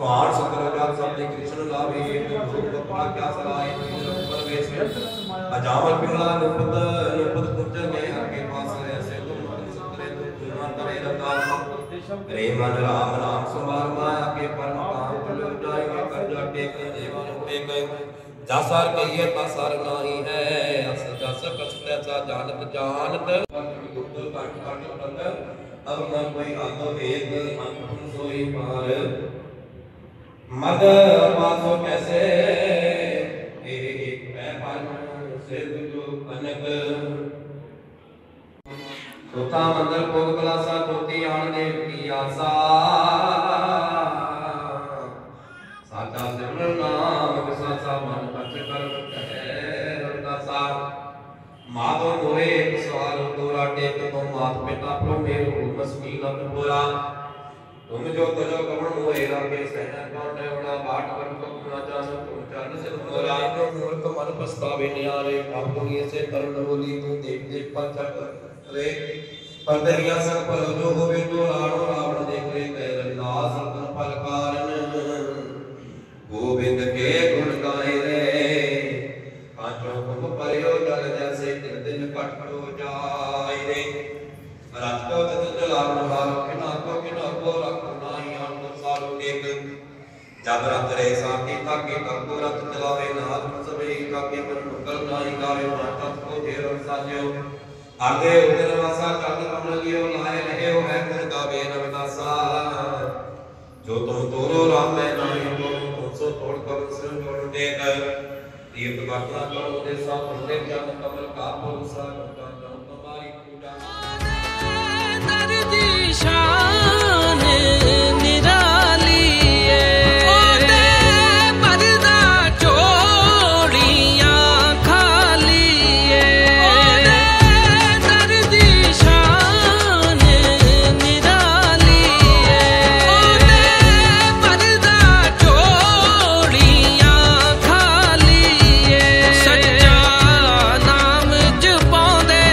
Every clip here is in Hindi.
स्वान सुंदर सबने कृष्ण लावे अपना क्या सलाहे परवेश अजामल पिंगला नुपत नुपत कुंजर गए आपके पास ऐसे तुम सुंदरे तुम तरे रता रे मन राम नाम संभार माया के परम काम तुम जाएगा कर जाटे के देवान टेक जासार कहिए तासार नाही है अस जस कस तैसा जानत जानत गुप्त काट काट बंद अब न कोई आतो वेद अंत सोई पार मद पासो कैसे एक पैपान सिद्ध जो अनक तोता मंदर भोग कलासा तोती आन देव की आशा साचा सिमरन नाम विसासा मन पच कर कहे रतासा माधो मोहे एक सवाल तोरा टेक तो मात पिता प्रो मेरो मस्मी लब बोला तुम जो तजो कमण मोहे राके सहना कौन बड़ा बाट पर को ना जानो तुम चरण से मोरा जो मूर्ख मन पछतावे न्यारे आप दुनिया से तरुण बोली तू देख देख पर चक रे पर दरिया सक पर जो होवे तो राणो रावण देख रे कह रविदास तन फल कारण गोविंद के गुण गाए रे कांचो कुंभ परियो जल जैसे दिन दिन कट हो जाए रे रात को तत जलावन हारो किना को रख नाही आन सारो टेक जब रत रे साथी ताके तको रत चलावे नाथ सबे काके मन मुकल नाही गावे माता को जेरो साजो आगे उदर वासा चंद कमल लियो लाए रहे हो है गुण गावे नवदासा जो तुम तोरो राम में नाही तो तुमसो तोड़ कर सिर जोड़ टेक तीर्थ घटना करो दे सा तुमने ज्ञान कमल का भरोसा का तुम्हारी पूजा शान निराली ओदे पर्दा चोड़ियां खाली ओदे दर्दी शान निराली ओदे पर्दा चोड़ियां खाली सच्चा नाम जपांदे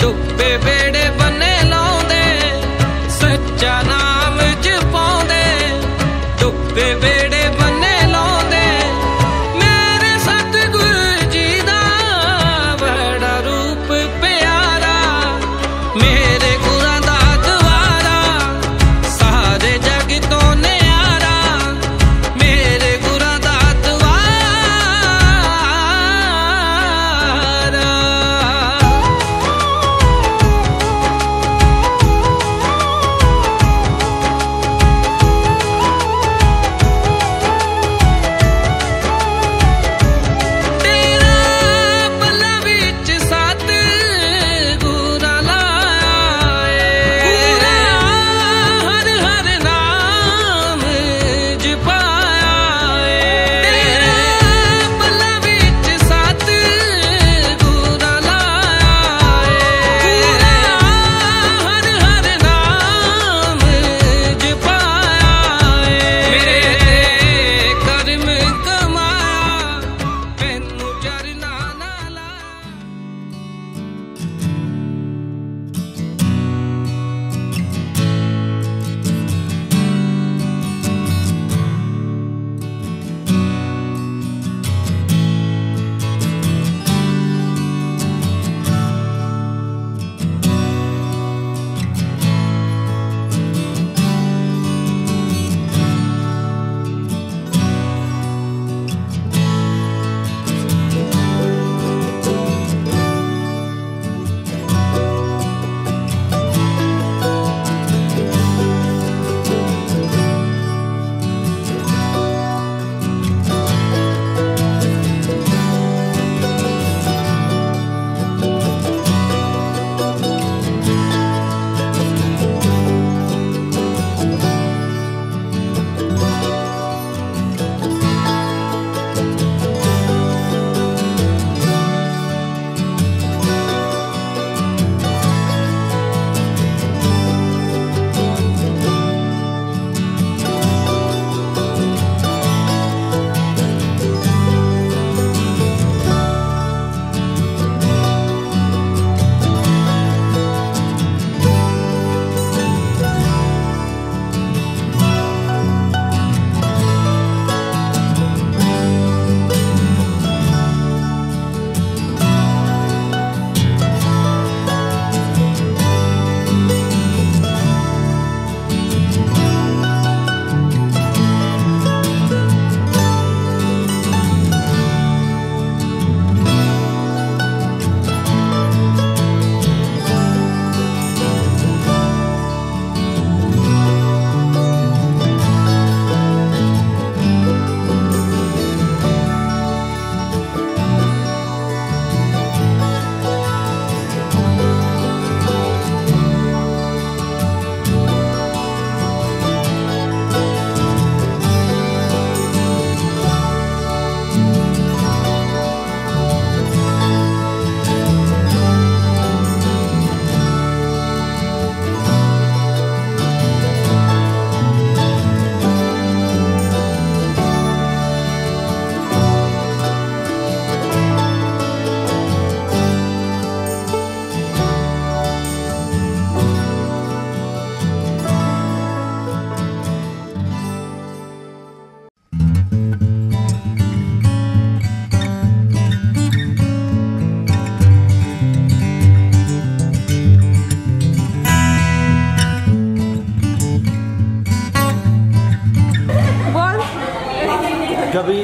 दुबे बेड़े बने लाउंदे सच्चा नाम जपांदे दुबे बेड़े बने लाउंदे मेरे सतगुरु जी दा बड़ा रूप प्यारा मेरे गुरां दा द्वारा सारे जग तो न्यारा मेरे गुरां दा द्वारा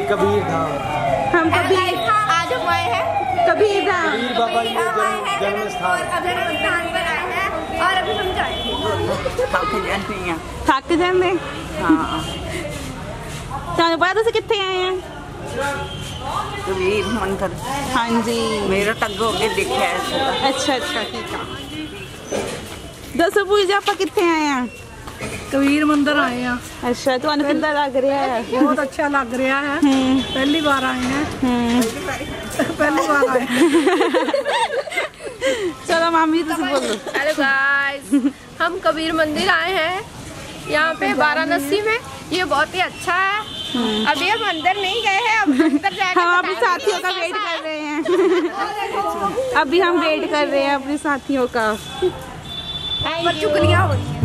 कबीर धाम। हम कबीर आज हम आए हैं कबीर धाम, कबीर बाबा जी जन्म स्थान। अभी हम स्थान पर आए हैं और अभी हम जाएंगे। थक जाते हाँ। ਤੁਹਾਨੂੰ ਪਤਾ ਤੁਸੀਂ ਕਿੱਥੇ ਆਏ ਆ? कबीर मंदिर ਹਾਂਜੀ मेरा तक हो के देखा है। ਅੱਛਾ ਅੱਛਾ ਠੀਕ ਆ। ਦੱਸੋ ਪੂਜਾ ਆਪਾਂ ਕਿੱਥੇ ਆਏ ਆ? कबीर मंदिर आए हैं। ਅੱਛਾ ਤੁਹਾਨੂੰ ਕਿੱਦਾਂ ਲੱਗ ਰਿਹਾ ਹੈ? बहुत अच्छा लग रहा है। पहली बार आए हैं। पहली बार आए हैं। चलो मामी तुम बोलो। हेलो गाइस, हम कबीर मंदिर आए हैं यहाँ पे वाराणसी में। ये बहुत ही अच्छा है। अभी हम अंदर नहीं गए हैं, अब अंदर जाके हम अपने साथियों का वेट कर रहे हैं। अभी हम वेट कर रहे हैं अपने साथियों का। चुगलियाँ हो रही हैं।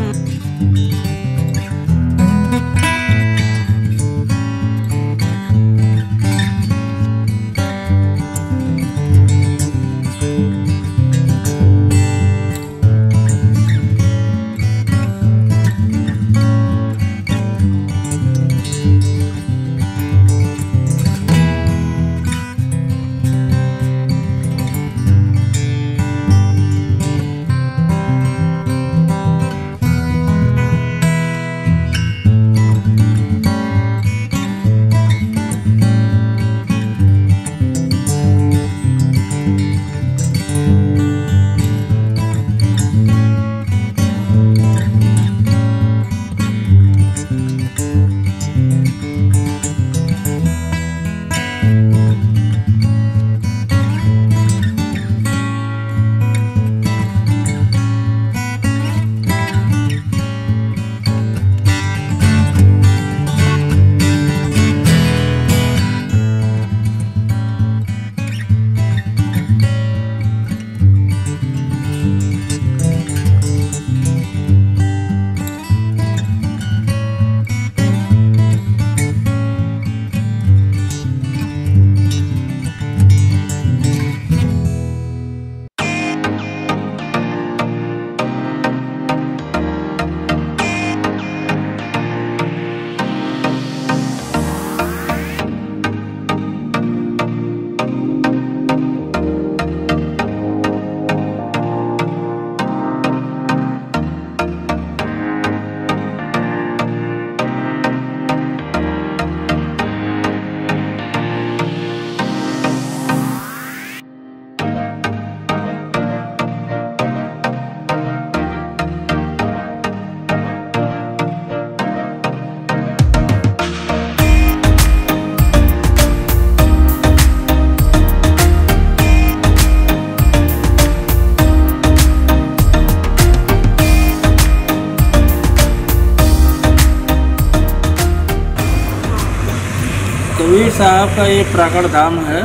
कबीर साहब का ये प्राकट धाम है।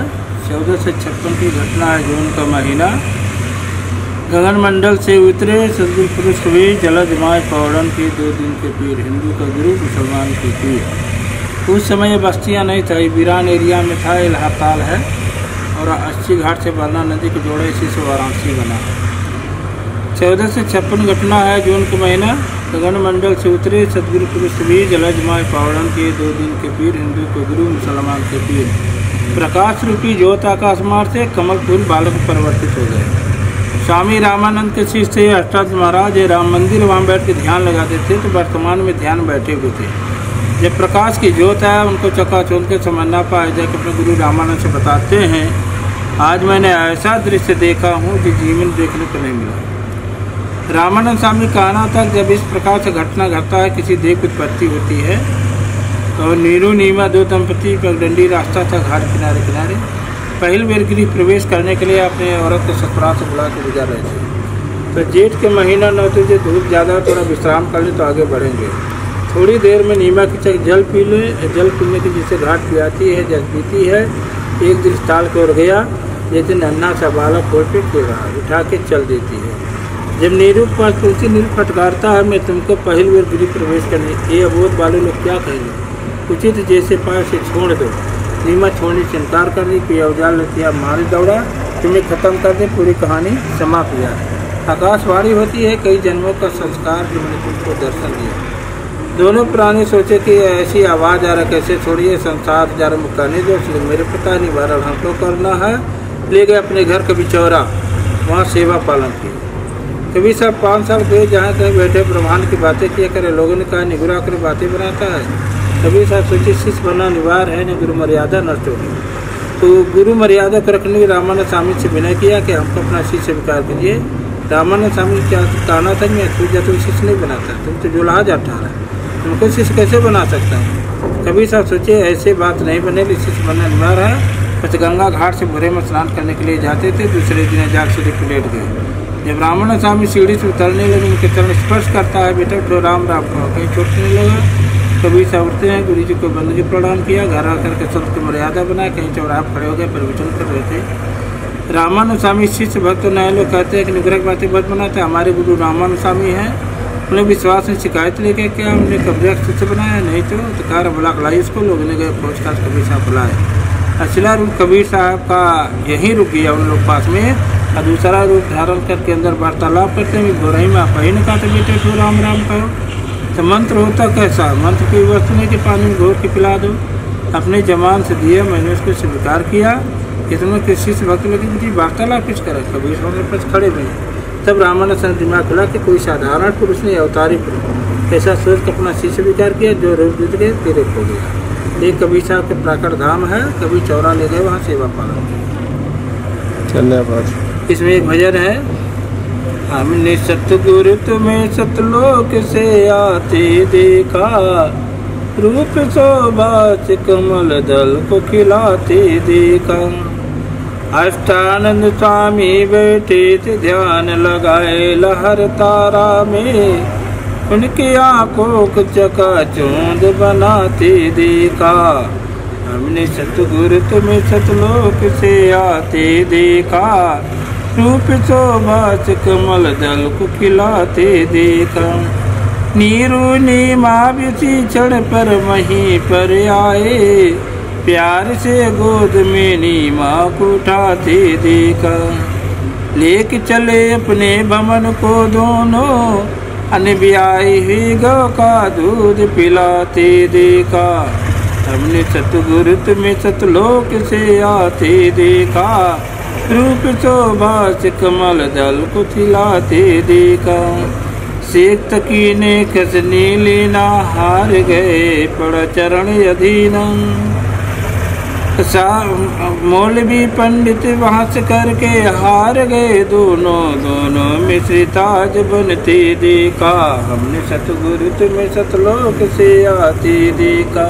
14 से 56 की घटना है। जून का महीना, गगन मंडल से उतरे सदगुरु पुरुष कबीर, जलज माय पौड़न की 2 दिन के पीर, हिंदू का गुरु मुसलमान की पीर। उस समय ये बस्तियाँ नहीं था, वीरान एरिया में था। इलाहाताल है और 80 घाट से बना नदी को जोड़े, इसी से वाराणसी बना। 14 से 56 घटना है। जून का महीना, गगन मंडल से उतरे सदगुरु पुरुष कबीर, जलज माय पौड़न के 2 दिन के पीर, हिंदू को गुरु मुसलमान के पीर। प्रकाश रूपी ज्योत आकाश मार्ग से कमल फूल बालक परिवर्तित हो गए। स्वामी रामानंद के शिष्य थे अष्टादश महाराज। ये राम मंदिर वहाँ बैठ के ध्यान लगाते थे, तो वर्तमान में ध्यान बैठे हुए थे। जब प्रकाश की ज्योत है, उनको चकाचौंध के समझना पाए जाकर अपने गुरु रामानंद से बताते हैं, आज मैंने ऐसा दृश्य देखा हूँ जो जीवन देखने को नहीं मिला। रामानंद स्वामी कहना था, जब इस प्रकार से घटना घटता है, किसी देव की उत्पत्ति होती है, तो नीरू नीमा 2 दंपति पगडंडी रास्ता था घाट किनारे किनारे। पहल बेर गृह प्रवेश करने के लिए अपने औरत को ससुराल से बुला के गुजार रहे थे। तो जेठ के महीना न होते, जो धूप ज़्यादा, थोड़ा विश्राम कर ले तो आगे बढ़ेंगे। थोड़ी देर में नीमा की चक जल पी ले। जल पीने की जिसे घाट पियाती है, जल पीती है। एक दृष्ट टाल की ओर गया, जैसे नन्हा सा बालक कोल पे खेल रहा, उठा के चल देती है। जब नीरू के पास तुलसी नीरू फटकारता है, मैं तुमको पहली बार गृह प्रवेश करने, ये अबोध वाले लोग क्या कहेंगे? उचित जैसे पाए से छोड़ दो। नीमा छोड़ने से इनकार कर दी कि अवजाल लतिया मार दौड़ा, तुम्हें खत्म कर दे, पूरी कहानी समाप्त हो जाए। आकाशवाणी होती है कई जन्मों का संस्कार जो मैंने तुमको दर्शन दिया। दोनों प्राणी सोचे कि ऐसी आवाज़ आ रहा कैसे छोड़िए, संसार जार मुकाने जो मेरे पता नहीं बारह हमको करना है। ले गए अपने घर कभी चौरा, वहाँ सेवा पालन की। कभी साहब 5 साल गए जहाँ कहीं बैठे ब्रह्मांड की बातें किया करे, लोगों ने कहा निगुरा कर बातें बनाता है। कभी साहब सोचे शिष्य बनना अनिवार्य है, न गुरु मर्यादा नष्ट होगी। तो गुरु मर्यादा को रखने के रामानंद स्वामी से विनय किया कि हमको अपना शिष्य स्वीकार कीजिए। रामानंद स्वामी क्या कहना था, मैं छूट जा तुम शिष्य नहीं बनाता, तुम तो जुलाहा जाता है, तुमको शिष्य कैसे बना सकता हूँ। कभी साहब सोचे ऐसे बात नहीं बनेगी, शिष्य बनना अनिवार्य है। पचगंगा घाट से भोरे में स्नान करने के लिए जाते थे, दूसरे दिन जाग सीढ़ी पर लेट गए। जब रामानंद स्वामी सीढ़ी से उतरने लगे, उनके चरण स्पर्श करता है, बेटा तो राम राम कहो, कहीं छूटने लगा। कभी साहब उठते हैं, गुरु जी को बंदगी प्रणाम किया, घर आकर के संत की मर्यादा बनाया, कहीं चौराहा खड़े हो गए, प्रवचन कर रहे थे। रामानंद स्वामी शिष्य भक्त नए लोग कहते हैं कि निग्रह की बातें बहुत बनाते हैं, हमारे गुरु रामानंद स्वामी हैं। उन्हें विश्वास में शिकायत लेके क्या हमने कब्जा शिष्य बनाया, नहीं तो कार बुला लाई उसको। लोगों ने गए पहुँच कर कबीर साहब बुलाए। असला रूप कबीर साहब का यही रुक गया उन लोग पास में, और दूसरा रूप धारण करके अंदर वार्तालाप करते हैं। गोरई में आप ही ने कहा था बेटे तो राम राम कहो। तो मंत्र होता कैसा, मंत्र की वस्तु नहीं कि पानी में घोर के पिला दो, अपने जमान से दिया, मैंने उसको स्वीकार किया। इतना किसी से भक्त लगे मुझे वार्तालाप किस करा, कबीर साहब मेरे पास खड़े में। तब रामानंद स्वामी दिमाग खुला कि कोई साधारण पुरुष नहीं, अवतारी पुरुष। ऐसा सोच कर अपना शिष्य स्वीकार किया, जो रूप जुट गए तेरे खो गया। एक कबीर साहब के प्राकट धाम है, कभी चौरा ले गए, वहाँ सेवा पालन किया। धन्यवाद। इसमें एक भजन है, हमने सतगुरु तुम्हें सतलोक से आते देखा, रूप शोभा से कमल दल को खिलाते देखा। अष्टानंद स्वामी बैठे थे ध्यान लगाए लहर तारा में, उनकी आंखों को चकाचौंध बनाते देखा। हमने सतगुरु तुम्हें सतलोक से आते देखा, रूप शोभा से कमल दल को खिलाते देखा। नीरू नीमा बिसी चढ़ पर वहीं पर आए, प्यार से गोद में नीमा को उठाते देखा। लेके चले अपने भवन को दोनों, अनब्याई हुई गौ का दूध पिलाते देखा। हमने सतगुरु तुम्हें सतलोक से आते देखा, रूप शोभा से कमल दल को खिलाते देखा। शेख तकी ने खसनी लेना हार गए, पड़ चरण अधीन। मौलवी पंडित वहाँ से करके हार गए, दोनों मिश्रिताज बनते देखा। हमने सतगुरु तुम्हें सतलोक से आते देखा,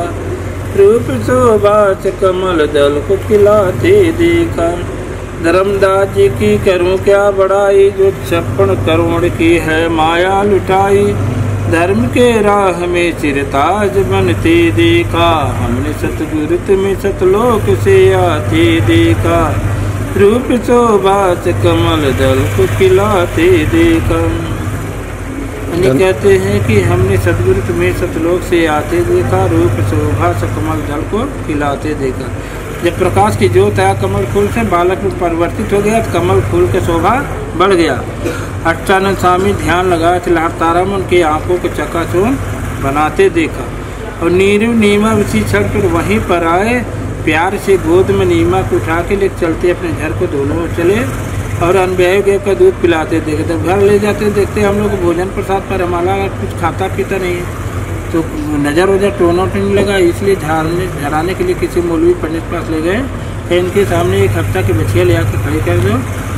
रूप शोभा से कमल दल को खिलाते देखा। धर्मदास जी की करूं क्या बड़ाई, जो 56 करोड़ की है माया लुटाई। धर्म के राह में सिरताज बनते देखा। हमने सतगुरु तुम्हें सतलोक से आते देखा, रूप शोभा से कमल दल को खिलाते देखा। कहते हैं कि हमने सतगुरु तुम्हें सतलोक से आते देखा, रूप शोभा से कमल दल को खिलाते देखा। जब प्रकाश की ज्योत आया कमल फूल से, बालक में परिवर्तित हो गया, तो कमल फूल की शोभा बढ़ गया। अष्टानंद स्वामी ध्यान लगाए थे लहर तारा में, उनकी आंखों को चकाचौंध बनाते देखा। और नीरू नीमा उसी क्षण पर वहीं पर आए, प्यार से गोद में नीमा को उठा के ले चलते अपने घर को दोनों चले, और अनब्याही गए का दूध पिलाते देखे। जब घर ले जाते देखते हम लोग भोजन प्रसाद पर हमारा कुछ खाता पीता नहीं है, तो नज़र वजर टोना नहीं लगा, इसलिए झराने के लिए किसी मौलवी पंडित के पास ले गए। फिर इनके सामने एक हफ्ता की बछिया ले आकर खड़ी कर दो,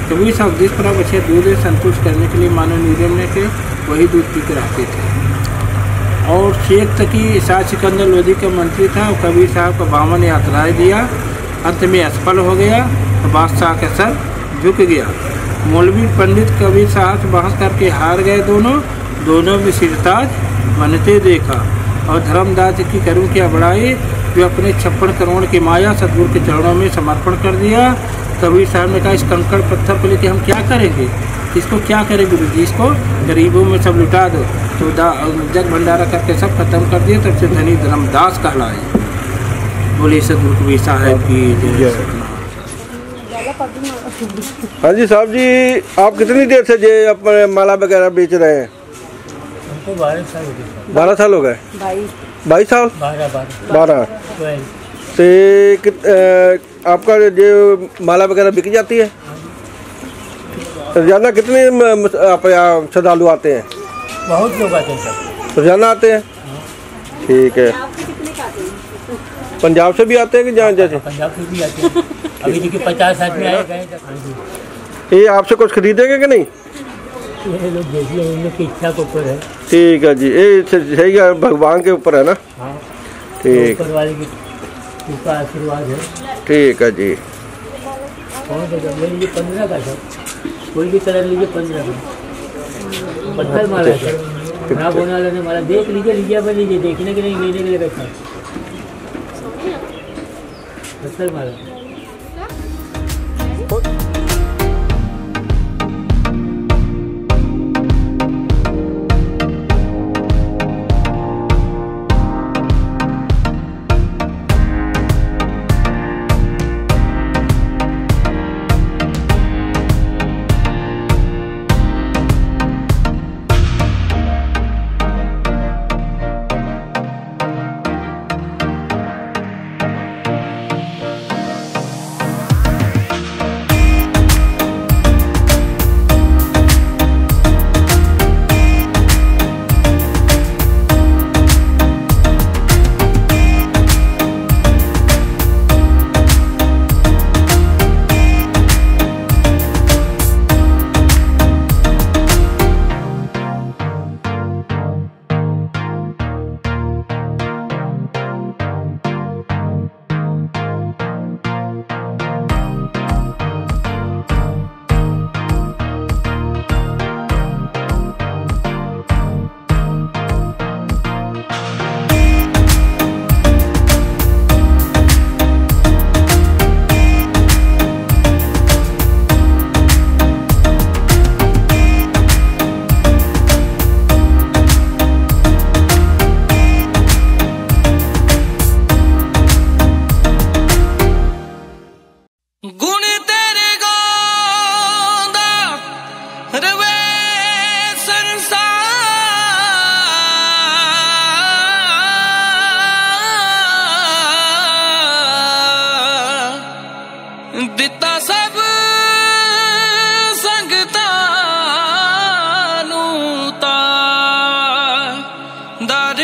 कभी सब जिस तरह बछिया दूध संतुष्ट करने के लिए मानव नियम ने के वही दूध पी कर आते थे। और शेख तकी शाह सिकंदर लोधी का मंत्री था, और कबीर साहब का 52 यात्राएँ दिया, अंत में असफल हो गया, तो बादशाह का सर झुक गया। मौलवी पंडित कबीर साहब से बहस करके हार गए, दोनों भी सिरताज बनते देखा। और धर्मदास की करूँ क्या बड़ाई, जो अपने 56 करोड़ की माया सदगुरु के चरणों में समर्पण कर दिया। कबीर साहब ने कहा इस कंकड़ पत्थर को लेके हम क्या करेंगे, इसको क्या करें गुरु जी, इसको गरीबों में सब लुटा दो। तो जग भंडारा करके सब खत्म कर दिए, तब से धनी धर्मदास कहलाए। बोले सदगुरु कबीर साहब की जय। हाँ जी साहब जी, आप कितनी देर से ये अपने माला वगैरह बेच रहे हैं? हमको 12 साल हो गए। 12 साल हो गए? 22 साल? 12। तो आपका जो माला वगैरह बिक जाती है? रोजाना कितने आप यहाँ श्रद्धालु आते हैं? बहुत लोग आते हैं। रोजाना आते हैं? ठीक है। पंजाब से भी आते हैं कि जहाँ जैसे? पंजाब से भी आते हैं। अभी देखिए 50 आदमी आए गए। ये आपसे कुछ खरीदेंगे कि नहीं? ये लोग देखिए, उन लोग की इच्छा के ऊपर है। ठीक है जी, ये सही है, भगवान के ऊपर है ना। हाँ, ठीक, ऊपर वाले की उसका आशीर्वाद है। ठीक है जी। कौन सा ले लीजिए 15 का सर, कोई भी कलर लीजिए 15 का। पत्थर माला है, खराब होने वाला नहीं माला। देख लीजिए, लीजिए पर लीजिए, देखने के नहीं, लेने के लिए बैठा पत्थर माला। ਦਿੱਤਾ ਸਭ ਸੰਗਤਾਂ ਨੂੰ ਤਾਂ ਦਰ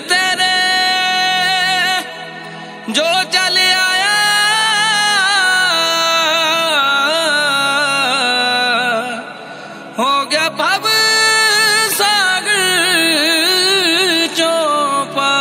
ਤੇਰੇ ਜੋ ਚੱਲ ਆਇਆ ਹੋ ਗਿਆ ਭਵ ਸਾਗਰ ਚੋਂ ਪਾਰ।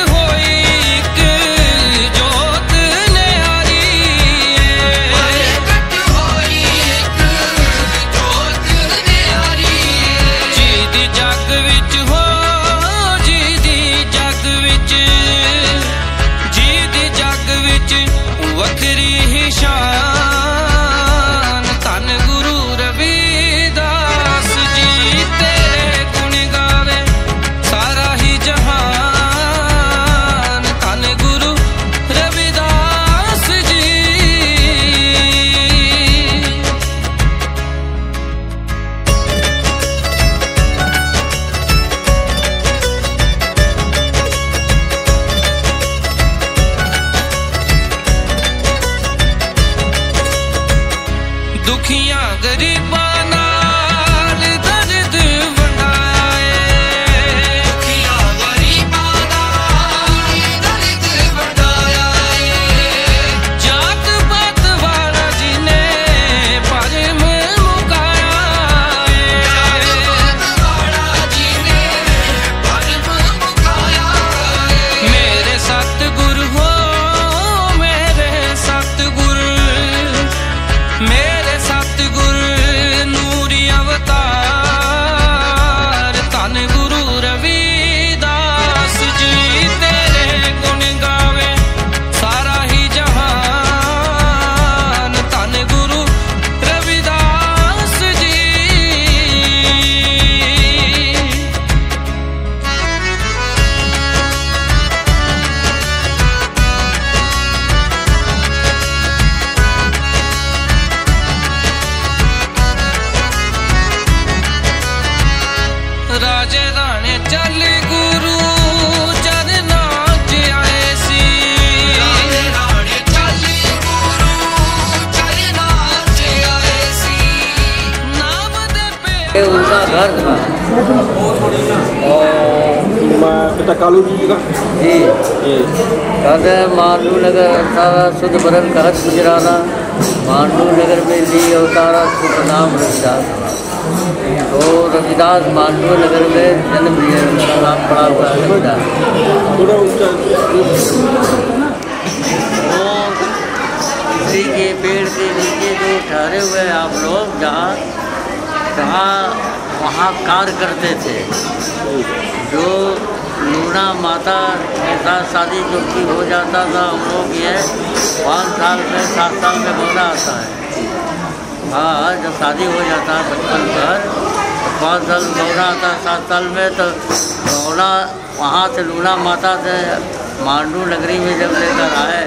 होई दुखियां गरीबां नाल दर्द वंडाए दुखियां गरीबां नाल दर्द वंडाए जात पात वाला जिने परम मुकाया जात पात वाला जिने परम मुकाया मेरे सतगुरु हो मेरे सतगुरु मेरे सतगुरु नूरी अवतार धन गुरु रविदास जी तेरे गुण गावे सारा ही जहान धन गुरु रविदास जी राजे राणे चल गुरु चरनां च आए सी राजे राणे चल गुरु चरनां च आए सी नाम दे पे उनका घर था पिता कालू जी का जी कहते हैं मांडू नगर अवतारा शुद्ध बरन कहत गुजराना मांडू नगर में ली अवतारा शुभ नाम रविदास तो रविदास मांडू नगर में जन्म लिया उनका नाम पड़ा हुआ है रविदास इसी के पेड़ के नीचे जो ठहरे हुए आप लोग जहाँ वहाँ कार्य करते थे जो लूना माता के साथ शादी जो की हो जाता था हम लोग ये 5 साल में 7 साल में होना आता है हाँ जब शादी हो जाता है बचपन पर तो 5 साल होना आता है 7 साल में तो होना वहाँ से लूना माता से मांडू नगरी में जब लेकर आए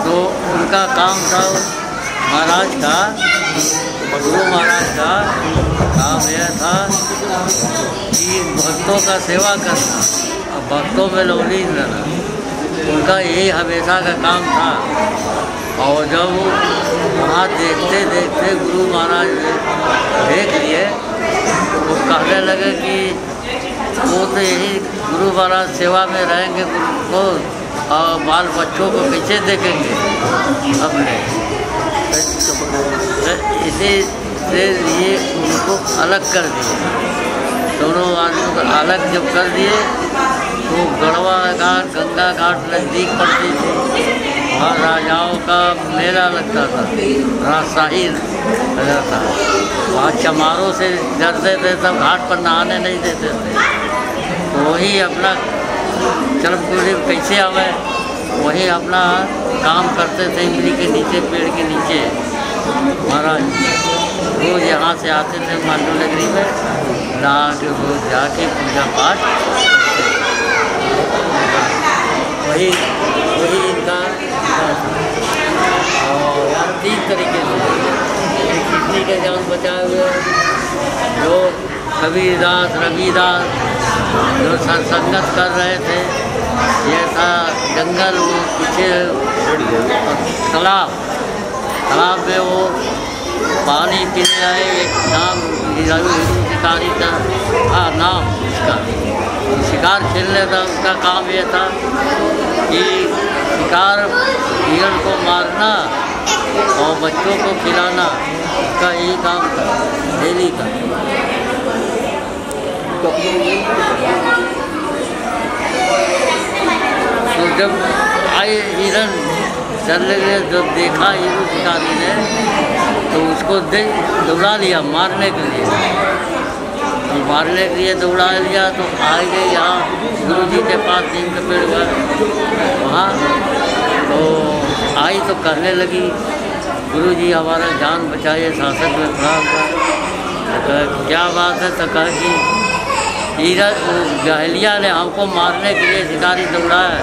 तो उनका काम था महाराज का गुरु महाराज का काम यह था कि भक्तों का सेवा करना और भक्तों में लोलीन रहना उनका यही हमेशा का काम था। और जब वहाँ देखते देखते गुरु महाराज देख लिए तो वो कहने लगे कि वो तो यही गुरु महाराज सेवा में रहेंगे को और बाल बच्चों को पीछे देखेंगे अपने इसी से ये उनको अलग कर दिए दोनों आदमियों को अलग जब कर दिए तो गढ़वा घाट गंगा घाट नज़दीक पड़ती थी वहाँ राजाओं का मेला लगता था राजशाही लगता था वहाँ चमारों से डरते थे सब घाट पर नहाने नहीं देते थे तो वही अपना चरमकुली कैसे आवे वही अपना काम करते थे इमली के नीचे पेड़ के नीचे महाराज रोज़ यहाँ से आते थे मांडू नगरी में नहा के रोज जाके पूजा पाठ वही इनका और यहाँ 3 तरीके से कितनी के जान बचाए हुए जो कबीरदास रविदास जो सत्संगत कर रहे थे ये था जंगल वो पीछे तालाब में वो पानी पीने आए एक नाम शिकारी का नाम इसका शिकार खेलने था उसका काम ये था कि शिकार हिरण को मारना और बच्चों को खिलाना उसका यही काम था डेली का। तो जब आए हिरण चलने गए जब देखा हिरण शिकारी ने तो उसको दौड़ा लिया मारने के लिए दौड़ा लिया तो आए गए यहाँ गुरु जी के पास नीम के पेड़ पर वहाँ तो आई तो कहने लगी गुरु जी हमारा जान बचाइए शासक में खड़ा हुआ तो क्या बात है तो कहा कि जहलिया ने हमको मारने के लिए शिकारी दौड़ा है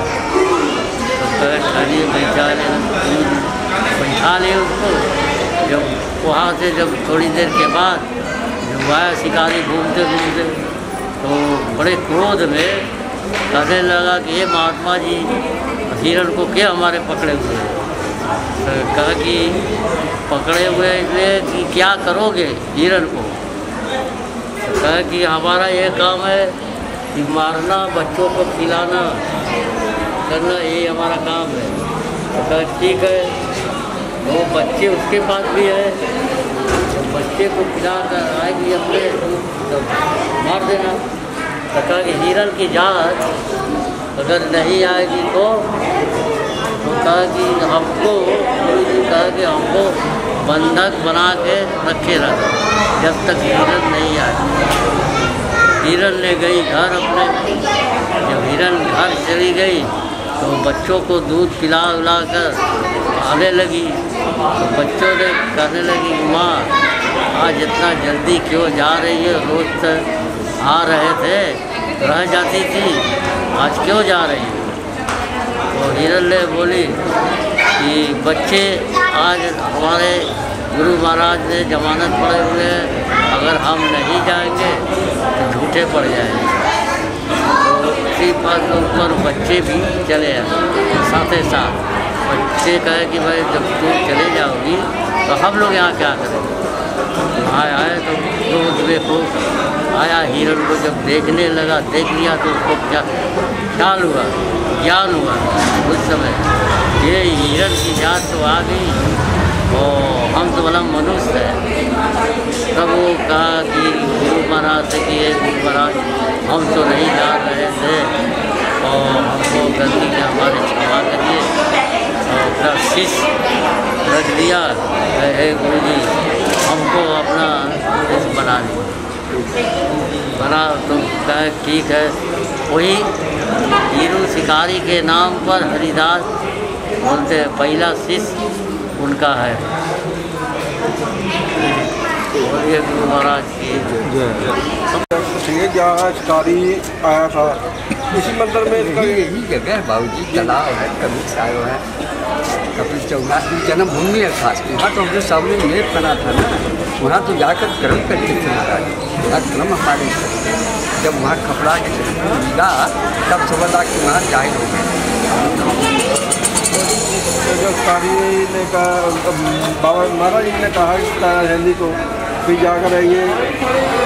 तो खड़ी बैठा ले उसको। जब वहाँ से जब थोड़ी देर के बाद जब आया शिकारी घूमते घूमते तो बड़े क्रोध में कहने लगा कि ये महात्मा जी हिरण को क्या हमारे पकड़े हुए हैं तो कहा कि पकड़े हुए इसलिए कि क्या करोगे हिरण को। तो कहा कि हमारा ये काम है कि मारना, बच्चों को खिलाना करना, यही हमारा काम है। तो कहा ठीक है, वो बच्चे उसके पास भी है, तो बच्चे को खिला कर आएगी अपने तो मार देना। तो कहा कि हिरण की जात अगर नहीं आएगी तो कहा कि हमको, गुरु जी कहा कि हमको बंधक बना के रखे रखा जब तक हिरण नहीं आए। हिरण ले गई घर अपने। जब हिरण घर चली गई तो बच्चों को दूध पिला उला कर आने लगी। तो बच्चों ने कहने लगी, माँ आज इतना जल्दी क्यों जा रही है, रोज तक आ रहे थे, रह जाती थी, आज क्यों जा रही है। तो हिरण ने बोली कि बच्चे आज हमारे गुरु महाराज ने जमानत पड़े हुए हैं, अगर हम नहीं जाएंगे तो झूठे पड़ जाएंगे। तो उसी बात के ऊपर बच्चे भी चले आए साथ ही साथ। बच्चे कहे कि भाई जब तुम चले जाओगी तो हम लोग यहाँ क्या करेंगे। आए तो रोज बेखूब आया, हिरण को जब देखने लगा, देख लिया तो उसको क्या ख्याल हुआ, ज्ञान हुआ उस समय ये हिरण की जात तो आ गई और हम तो भला मनुष्य है। तब वो कहा कि गुरु महाराज से कि ये गुरु महाराज हम तो नहीं जा रहे थे और हमको गलती के हमारे क्षमा करिए। और अपना शिष्य रख दिया, हे गुरु जी हमको अपना शिष्य बना दिया। बना तो कहा ठीक है। वही हीरू शिकारी के नाम पर हरिदास बोलते हैं, पहला शिष्य उनका है। और ये गुरु महाराज की जहाँ शिकारी आया था इसी मंदिर में इसका यही जगह है बाबूजी, तालाब है, कबीर साहब है, कपिल चौनाथ की जन्मभूमि है खास। वहाँ तो हमने सामने मेप बना था ना, वहाँ तो जाकर कर्म करते थे महाराज। वहाँ कर्म हमारे जब वहाँ कपड़ा मिला तब समझा कि वहाँ जाहिर हो गए। जब शिकारी ने कहा, बाबा महाराज जी ने कहा हिंदी को फिर जाकर आइए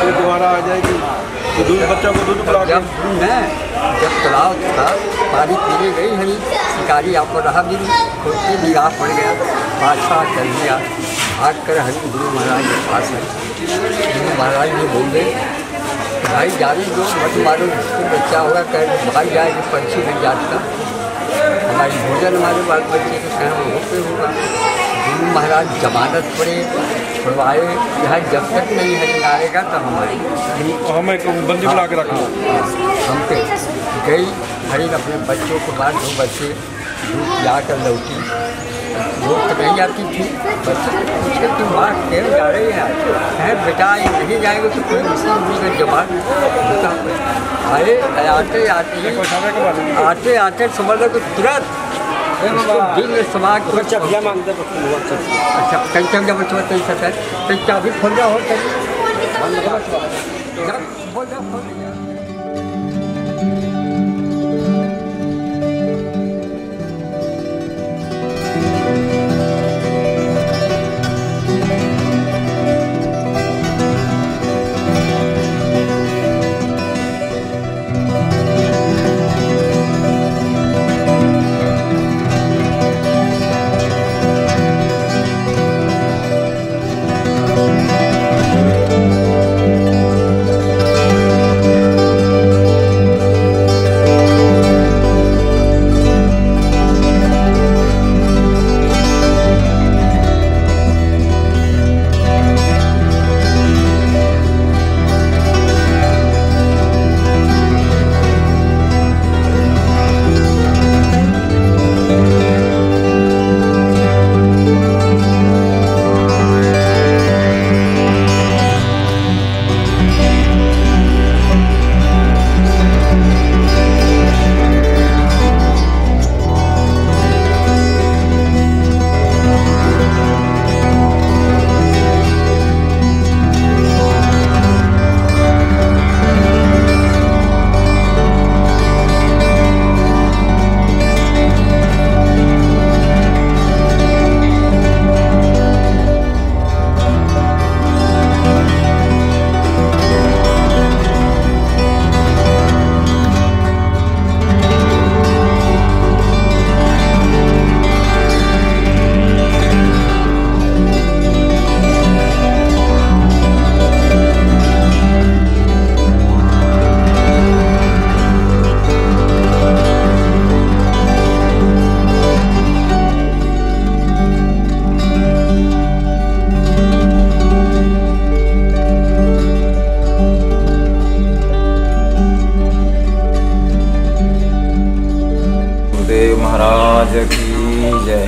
फिर दोबारा आ जाएगी तो दूध बच्चों को दूध पिला जब जब तालाब था पानी पीने गई हरी शिकारी आपको रहा भी नहीं, निगाह पड़ गया, बादशाह कर दिया, भाग कर हरी गुरु महाराज के पास है। गुरु महाराज ने बोले भाई जाने दो, मत मारो, जिसको बच्चा होगा कह भाग जाएगी, पंछी नहीं जाता, हमारी भोजन हमारे बाल बच्चे के कहें वो पे होगा। गुरु महाराज जमानत पड़े छुड़वाए, यहाँ जब तक नहीं हरी आएगा तो हमें बंदी बुला के रखा। हम पे गई हरी अपने बच्चों को बाद 2 बच्चे दूध पिलाकर लौटी। लोग तो नहीं जाती थी, बच्चे पूछे तुम वहाँ क्यों जा रहे हैं बेटा, ये नहीं जाएंगे तो कोई मुस्लिम मिलकर जवाब आए। आते आते समझ लो तुरंत दिल समाज को चाबियाँ मांगते। अच्छा कंचा जब बच्चों सकता है तो चाबी खोल जाओ महाराज की जय,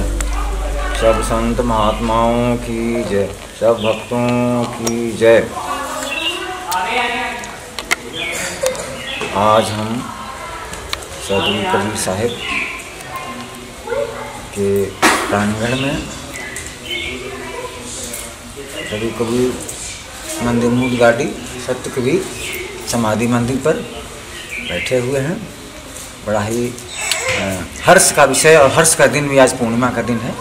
सब संत महात्माओं की जय, सब भक्तों की जय। आज हम सदगुरु कबीर साहिब के प्रांगण में सदगुरु कबीर मंदिर मूल गाड़ी सत्य कबीर समाधि मंदिर पर बैठे हुए हैं। बड़ा ही हर्ष का विषय और हर्ष का दिन भी, आज पूर्णिमा का दिन है,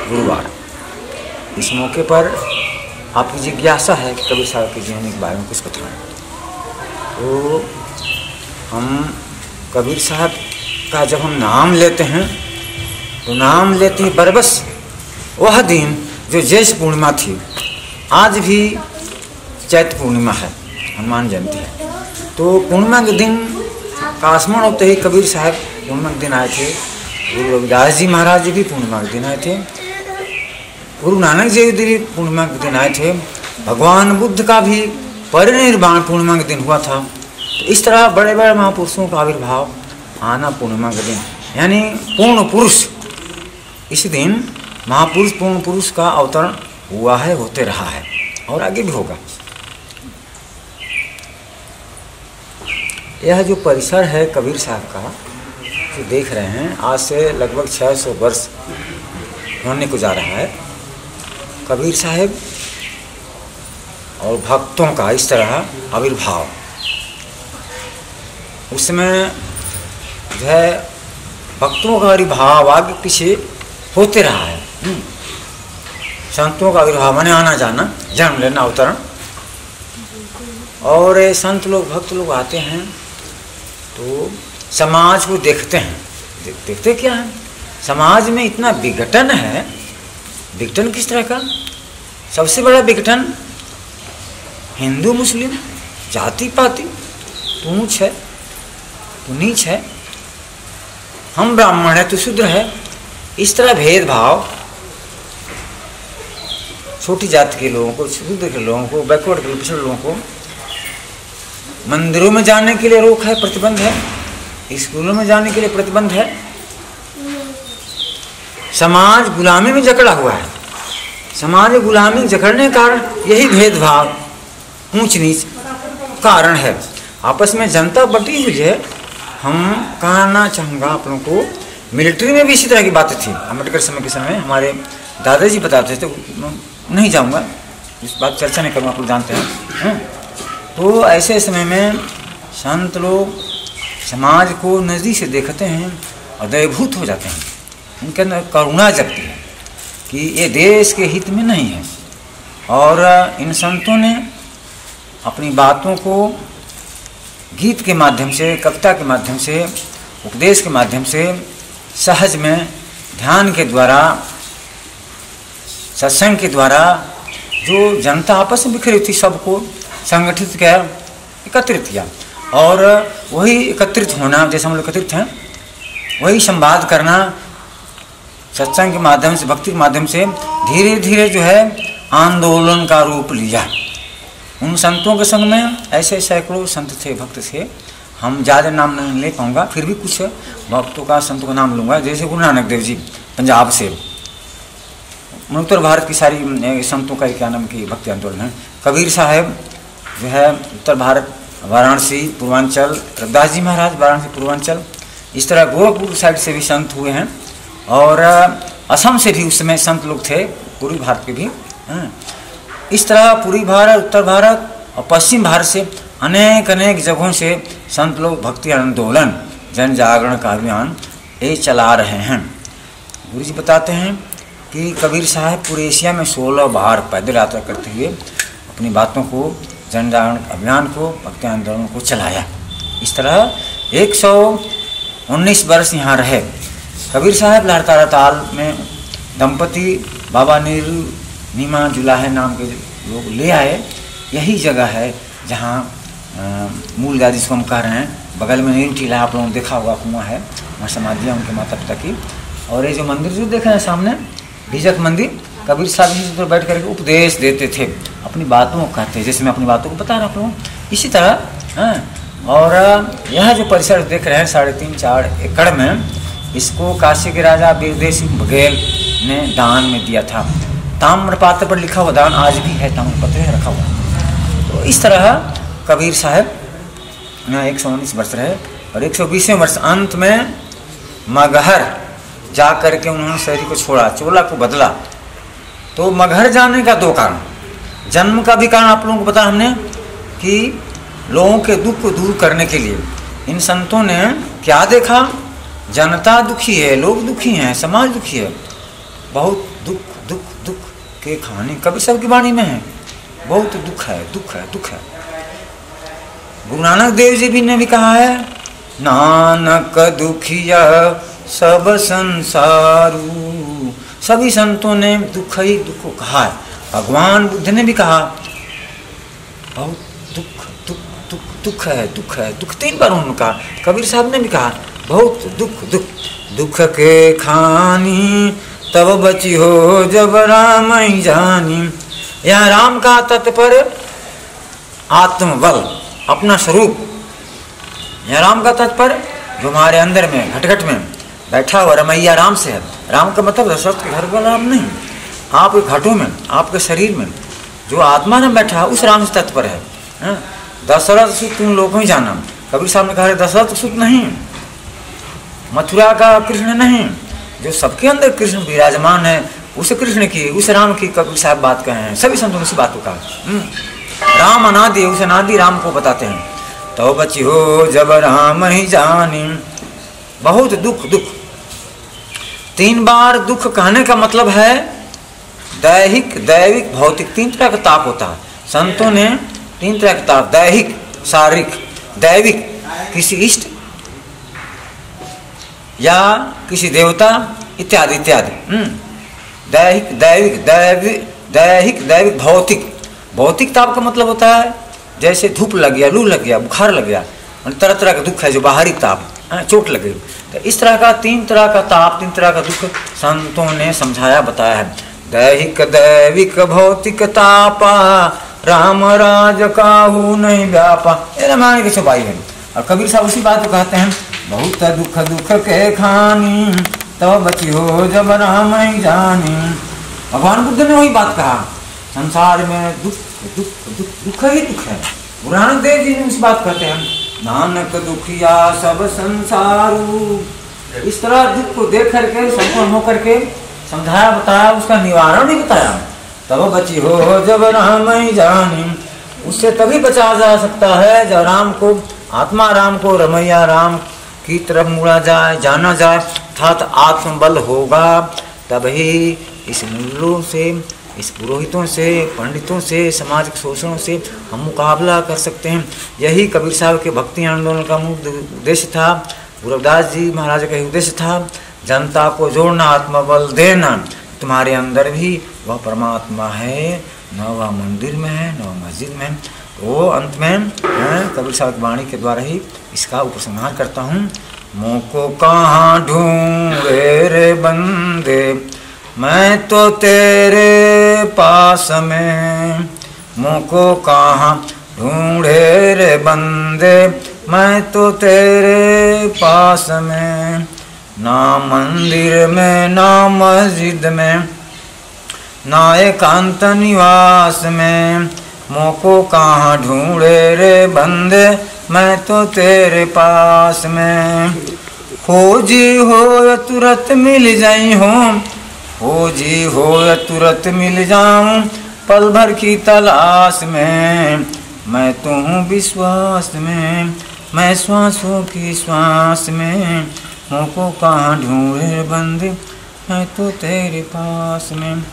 गुरुवार। इस मौके पर आपकी जिज्ञासा है कि कबीर साहब के जीवन के बारे में कुछ बताएं, तो हम कबीर साहब का जब हम नाम लेते हैं तो नाम लेते हैं बरबस वह दिन जो ज्येष्ठ पूर्णिमा थी। आज भी चैत्र पूर्णिमा है, हनुमान जयंती है, तो पूर्णिमा के दिन का स्मरण होते ही कबीर साहब पूर्णिमा के दिन आए थे। गुरु रविदास जी महाराज जी भी पूर्णिमा के दिन आए थे, गुरु नानक देव जी भी पूर्णिमा के दिन आए थे, भगवान बुद्ध का भी परिनिर्वाण पूर्णिमा के दिन हुआ था। तो इस तरह बड़े बड़े महापुरुषों का आविर्भाव आना पूर्णिमा के दिन, यानी पूर्ण पुरुष। इस दिन महापुरुष पूर्ण पुरुष का अवतरण हुआ है, होते रहा है और आगे भी होगा। यह जो परिसर है कबीर साहब का जो देख रहे हैं, आज से लगभग 600 वर्ष होने को जा रहा है। कबीर साहब और भक्तों का इस तरह आविर्भाव, उसमें जो है भक्तों का आविर्भाव आगे पीछे होते रहा है। संतों का आविर्भाव माने आना जाना, जन्म लेना, अवतरण। और संत लोग भक्त लोग आते हैं तो समाज को देखते हैं। देखते क्या है, समाज में इतना विघटन है। विघटन किस तरह का? सबसे बड़ा विघटन हिंदू मुस्लिम, जाति पाति, तू ऊंच है तू नीच है, हम ब्राह्मण है तू शूद्र है, इस तरह भेदभाव छोटी जाति के लोगों को, शूद्र के लोगों को, बैकवर्ड के पिछड़े लोगों को मंदिरों में जाने के लिए रोक है, प्रतिबंध है, स्कूलों में जाने के लिए प्रतिबंध है। समाज गुलामी में जकड़ा हुआ है। समाज गुलामी जकड़ने का कारण यही भेदभाव, ऊंच नीच कारण है। आपस में जनता बटी हुई है। हम कहना चाहूँगा आप लोगों को, मिलिट्री में भी इसी तरह की बातें थी। अम्बेडकर समय के समय हमारे दादाजी बताते थे, नहीं जाऊँगा इस बात चर्चा नहीं करूँगा, आप लोग जानते हैं। तो ऐसे समय में संत लोग समाज को नज़दीक से देखते हैं और दयभूत हो जाते हैं। उनके अंदर करुणा जगती है कि ये देश के हित में नहीं है। और इन संतों ने अपनी बातों को गीत के माध्यम से, कविता के माध्यम से, उपदेश के माध्यम से, सहज में ध्यान के द्वारा, सत्संग के द्वारा जो जनता आपस में बिखरी थी सबको संगठित किया, एकत्रित किया। और वही एकत्रित होना, जैसे हम लोग एकत्रित हैं, वही संवाद करना सत्संग के माध्यम से, भक्ति के माध्यम से धीरे धीरे जो है आंदोलन का रूप लिया। उन संतों के संग में ऐसे सैकड़ों संत थे, भक्त थे। हम ज़्यादा नाम नहीं ले पाऊँगा, फिर भी कुछ भक्तों का, संतों का नाम लूँगा। जैसे गुरु नानक देव जी पंजाब से, उत्तर भारत की सारी संतों का क्या नाम की भक्ति आंदोलन है। कबीर साहब जो है उत्तर भारत, वाराणसी पूर्वांचल, रविदास जी महाराज वाराणसी पूर्वांचल, इस तरह गोरखपुर साइड से भी संत हुए हैं। और असम से भी उस समय संत लोग थे, पूर्वी भारत के भी। इस तरह पूर्वी भारत, उत्तर भारत और पश्चिम भारत से अनेक अनेक जगहों से संत लोग भक्ति आंदोलन, जन जागरण का अभियान ये चला रहे हैं। गुरु जी बताते हैं कि कबीर साहब पूरे एशिया में 16 बार पैदल यात्रा करते हुए अपनी बातों को, जन जागरण अभियान को, भक्ति आंदोलन को चलाया। इस तरह 119 वर्ष यहाँ रहे। कबीर साहब लहरतारा ताल में दंपति बाबा नीरू नीमा जुलाहे नाम के लोग ले आए। यही जगह है जहाँ मूल गादी जिसको हम कह रहे हैं, बगल में नीरू टीला आप लोगों ने देखा होगा, कुआं है, वहाँ समाधि है उनके माता पिता की। और ये जो मंदिर जो देख रहे हैं सामने, बीजक मंदिर, कबीर साहब जी तो बैठ करके उपदेश देते थे, अपनी बातों को कहते, जैसे मैं अपनी बातों को बता रहा हूँ इसी तरह। और यह जो परिसर देख रहे हैं 3.5-4 एकड़ में, इसको काशी के राजा वीरदेव सिंह बघेल ने दान में दिया था। ताम्रपात्र पर लिखा हुआ दान आज भी है, ताम्रपत्र है रखा हुआ। तो इस तरह कबीर साहब 119 वर्ष रहे और 120वें वर्ष अंत में मगहर जा करके उन्होंने शरीर को छोड़ा, चोला को बदला। तो मगहर जाने का 2 कारण, जन्म का भी कारण आप लोगों को पता हमने कि लोगों के दुख को दूर करने के लिए इन संतों ने क्या देखा, जनता दुखी है, लोग दुखी हैं, समाज दुखी है, बहुत दुख दुख दुख के खाने कबीर साहब की वाणी में है, बहुत दुख है दुख है दुख है। गुरु नानक देव जी भी ने भी कहा है, नानक दुखिया सब संसारू। सभी संतों ने दुख ही दुख को कहा है। भगवान बुद्ध ने भी कहा बहुत दुख दुख दुख दुख है दुख है दुख, 3 बार उन्होंने कहा। कबीर साहब ने भी कहा बहुत दुख दुख दुख के खानी तब बची हो जब राम ही जानी। यह राम का तत्पर आत्मबल अपना स्वरूप, यह राम का तत्पर जो हमारे अंदर में घट में बैठा हुआ रमैया राम से है। राम का मतलब दशरथ के घर वाला राम नहीं, आपके घटों में आपके शरीर में जो आत्मा में बैठा उस राम से तत्पर है। दशरथ सुत तुम लोग ही जाना, कबीर साहब ने कहा दशरथ सुत नहीं, मथुरा का कृष्ण नहीं, जो सबके अंदर कृष्ण विराजमान है उस कृष्ण की उस राम की कबीर साहब बात कहे हैं। सभी संतों ने इसी बात को कहा। राम अनादि, उस अनादि राम को बताते हैं। तो बची हो जब राम ही जानी, बहुत दुख दुख। 3 बार दुख कहने का मतलब है दैहिक दैविक भौतिक 3 तरह का ताप होता है। संतों ने 3 तरह का ताप, दैहिक शारीरिक, दैविक किसी इष्ट या किसी देवता इत्यादि इत्यादि। दैहिक दैविक दैविक दैहिक दैविक भौतिक। भौतिक ताप का मतलब होता है जैसे धूप लग गया, लू लग गया, बुखार लग गया, तरह तरह का दुख है जो बाहरी ताप, चोट लग गई। तो इस तरह का 3 तरह का ताप, 3 तरह का दुख संतों ने समझाया बताया है। दैहिक दैविक भौतिक तापा राम राज काहू नहीं व्यापा, ये रामायण की छुपाई है। और कबीर साहब उसी बात को कहते हैं बहुत दुख दुख के खानी तब बची हो जब राम ही जानी। भगवान बुद्ध ने वही बात कहा, संसार में दुख दुख दुख दुख ही दुख है। गुरु नानक देव जी ने उस बात कहते हैं नानक दुखिया सब संसारू। इस तरह दुख को देख करके संपूर्ण होकर के समझाया बताया, उसका निवारण भी बताया। तब बची हो जब राम ही जानी, उससे तभी बचा जा सकता है जब राम को, आत्मा राम को, रमैया राम की तरफ मुड़ा जाए, जाना जाए, अर्थात आत्मबल होगा। तभी इस मूल्यों से, इस पुरोहितों से, पंडितों से, समाज के शोषणों से हम मुकाबला कर सकते हैं। यही कबीर साहब के भक्ति आंदोलन का मुख्य उद्देश्य था। गुरु रविदास जी महाराज का उद्देश्य था जनता को जोड़ना, आत्मबल देना। तुम्हारे अंदर भी वह परमात्मा है, न वह मंदिर में है न वह मस्जिद में। तो अंत में मैं कबीर साहब की वाणी के द्वारा ही इसका उपसंहार करता हूँ। मोको कहाँ ढूंढे रे बंदे, मैं तो तेरे पास में। मोको कहाँ ढूंढे रे बंदे, मैं तो तेरे पास में। ना मंदिर में ना मस्जिद में ना एकांत निवास में। मोको कहाँ ढूंढे रे बंदे, मैं तो तेरे पास में। खोजी हो या तुरंत मिल जाई हो, खोजी हो या तुरंत मिल जाऊं, पल भर की तलाश में। मैं तो हूँ विश्वास में, मैं श्वासों की श्वास में। मोको कहाँ ढूंढे बंदे, मैं तो तेरे पास में।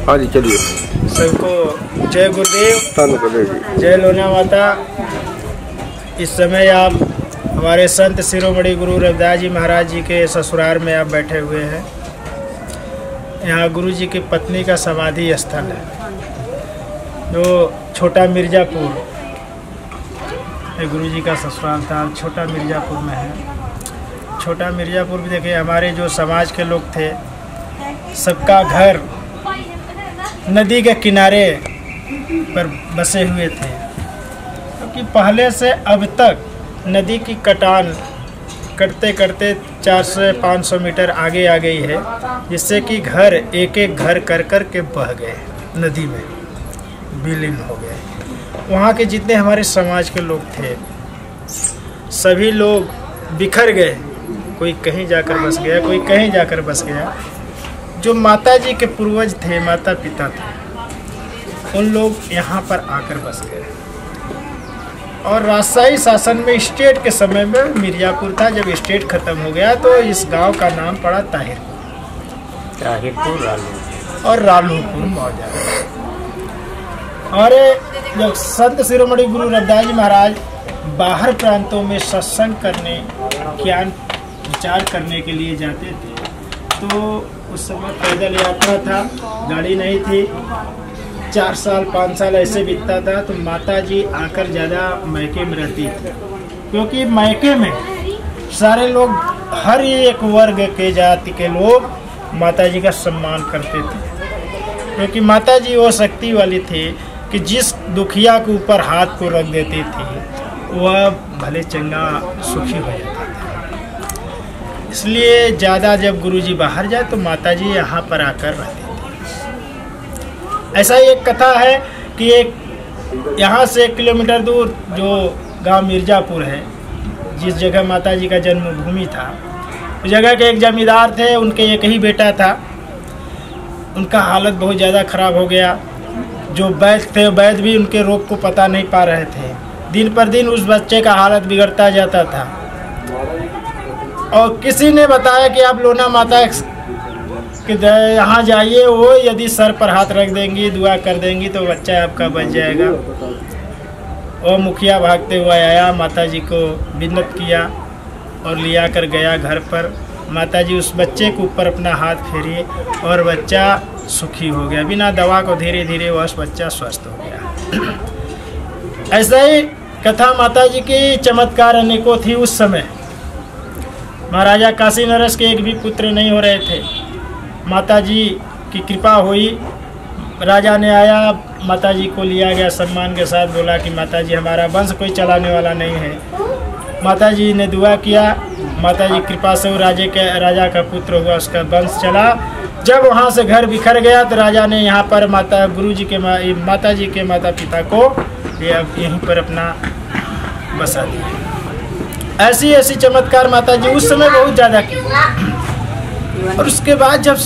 हाँ जी चलिए। सबको जय गुरुदेव, धन गुरुदेव, जय लोना माता। इस समय आप हमारे संत शिरोमणि गुरु रविदास जी महाराज जी के ससुराल में आप बैठे हुए हैं। यहाँ गुरु जी की पत्नी का समाधि स्थल है, जो छोटा मिर्ज़ापुर गुरु जी का ससुराल था, छोटा मिर्ज़ापुर में है। छोटा मिर्ज़ापुर भी देखिए, हमारे जो समाज के लोग थे सबका घर नदी के किनारे पर बसे हुए थे, क्योंकि पहले से अब तक नदी की कटान करते करते 400-500 मीटर आगे आ गई है, जिससे कि घर एक एक घर कर कर के बह गए, नदी में विलीन हो गए। वहाँ के जितने हमारे समाज के लोग थे सभी लोग बिखर गए, कोई कहीं जाकर बस गया, कोई कहीं जाकर बस गया। जो माता जी के पूर्वज थे, माता पिता थे, उन लोग यहाँ पर आकर बस गए। और राजशाही शासन में स्टेट के समय में मिर्ज़ापुर था, जब स्टेट खत्म हो गया तो इस गांव का नाम पड़ा ताहिरपुर और रालूपुर मौजा। और जब संत शिरोमणि गुरु रविदास जी महाराज बाहर प्रांतों में सत्संग करने, ज्ञान विचार करने के लिए जाते थे, तो उस समय पैदल यात्रा था, गाड़ी नहीं थी। 4 साल 5 साल ऐसे बीतता था, तो माता जी आकर ज़्यादा मैके में रहती थी, क्योंकि मैके में सारे लोग, हर एक वर्ग के जाति के लोग माता जी का सम्मान करते थे, क्योंकि माता जी वो शक्ति वाली थी कि जिस दुखिया के ऊपर हाथ को रख देती थी वह भले चंगा सुखी हो जाता था। इसलिए ज़्यादा जब गुरुजी बाहर जाए तो माता जी यहाँ पर आकर रहती थी। ऐसा ही एक कथा है कि एक यहाँ से 1 किलोमीटर दूर जो गांव मिर्ज़ापुर है, जिस जगह माता जी का जन्मभूमि था, उस जगह के एक जमींदार थे, उनके एक ही बेटा था। उनका हालत बहुत ज़्यादा ख़राब हो गया। जो वैद्य थे, वैद्य भी उनके रोग को पता नहीं पा रहे थे। दिन पर दिन उस बच्चे का हालत बिगड़ता जाता था। और किसी ने बताया कि आप लोना माता के यहाँ जाइए, वो यदि सर पर हाथ रख देंगी, दुआ कर देंगी तो बच्चा आपका बच जाएगा। वो मुखिया भागते हुआ आया, माता जी को विनत किया और लिया कर गया घर पर। माता जी उस बच्चे के ऊपर अपना हाथ फेरी और बच्चा सुखी हो गया। बिना दवा को धीरे धीरे वह बच्चा स्वस्थ हो गया। ऐसा ही कथा माता जी की चमत्कार अनेकों थी। उस समय महाराजा काशी नरेश के एक भी पुत्र नहीं हो रहे थे। माता जी की कृपा हुई, राजा ने आया, माता जी को लिया गया, सम्मान के साथ बोला कि माता जी हमारा वंश कोई चलाने वाला नहीं है। माता जी ने दुआ किया, माता जी कृपा से वो राजा का पुत्र हुआ, उसका वंश चला। जब वहाँ से घर बिखर गया तो राजा ने यहाँ पर गुरु जी के माता जी के माता पिता को यहीं पर अपना बसा दिया। ऐसी ऐसी चमत्कार माता जी उस समय बहुत ज़्यादा की। और उसके बाद जब